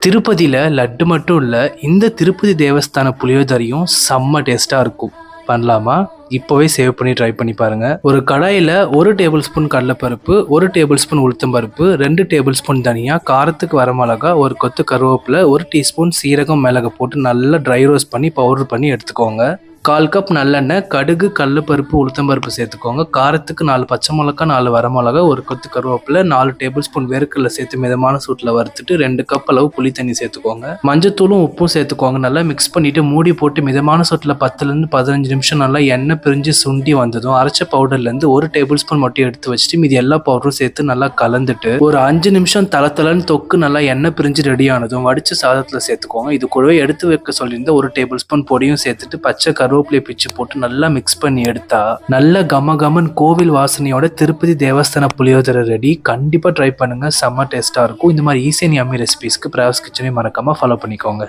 திருப்பதியில் லட்டு மட்டும் இல்லை, இந்த திருப்பதி தேவஸ்தான புளியோதரையும் செம்ம டேஸ்ட்டாக இருக்கும். பண்ணலாமா? இப்போவே சேவ் பண்ணி ட்ரை பண்ணி பாருங்கள். ஒரு கடாயில் 1 டேபிள் ஸ்பூன் கடலைப்பருப்பு, 1 டேபிள் ஸ்பூன் உளுத்தம்பருப்பு, 2 டேபிள் ஸ்பூன் தனியா, காரத்துக்கு வரமிளகா, 1 கொத்து கருவேப்பிலை, 1 டீஸ்பூன் சீரகம் மிளகு போட்டு நல்லா ட்ரை ரோஸ்ட் பண்ணி பவுடர் பண்ணி எடுத்துக்கோங்க. 1/4 கப் நல்லெண்ணெய், கடுகு, கடலைப்பருப்பு, உளுத்தம்பருப்பு சேர்த்துக்கோங்க. காரத்துக்கு 4 பச்சை மிளகா, 4 வரமிளகா, 1 கொத்து கருவேப்பிலை, 4 டேபிள் ஸ்பூன் வேர்க்கடலை சேர்த்து மிதமான சூட்டில் வறுத்துட்டு 2 கப் அளவு புளி தண்ணி சேர்த்துக்கோங்க. மஞ்சத்தூளும் உப்பும் சேர்த்துக்கோங்க. நல்லா மிக்ஸ் பண்ணிட்டு மூடி போட்டு மிதமான சூட்டில் 10லேருந்து 15 நிமிஷம் நல்லா எண்ணெய் பிரிஞ்சு சுண்டி வந்ததும் அரைச்ச பவுடர்லேருந்து 1 டேபிள் ஸ்பூன் மட்டும் எடுத்து வச்சுட்டு மீதி எல்லா பவுடரும் சேர்த்து நல்லா கலந்துட்டு ஒரு 5 நிமிஷம் தளன்னு தொக்கு நல்லா எண்ணெய் பிரிஞ்சு ரெடி ஆனதும் வடிச்ச சாதத்தில் சேர்த்துக்கோங்க. இது கூடவே எடுத்து வைக்க சொல்லியிருந்த 1 டேபிள் ஸ்பூன் பொடியும் சேர்த்துட்டு பச்சை கருவேப்பிலை பிச்சு போட்டு நல்லா மிக்ஸ் பண்ணி எடுத்தா நல்ல கமகமன் கோவில் வாசனையோட திருப்பதி தேவஸ்தான புளியோதரை ரெடி. கண்டிப்பா ட்ரை பண்ணுங்க, செம்ம டேஸ்டா இருக்கும். இந்த மாதிரி ஈஸி அண்ட் யம்மி ரெசிபீஸ்க்கு பிரவாஸ் கிச்சனை மறக்காம ஃபாலோ பண்ணிக்கோங்க.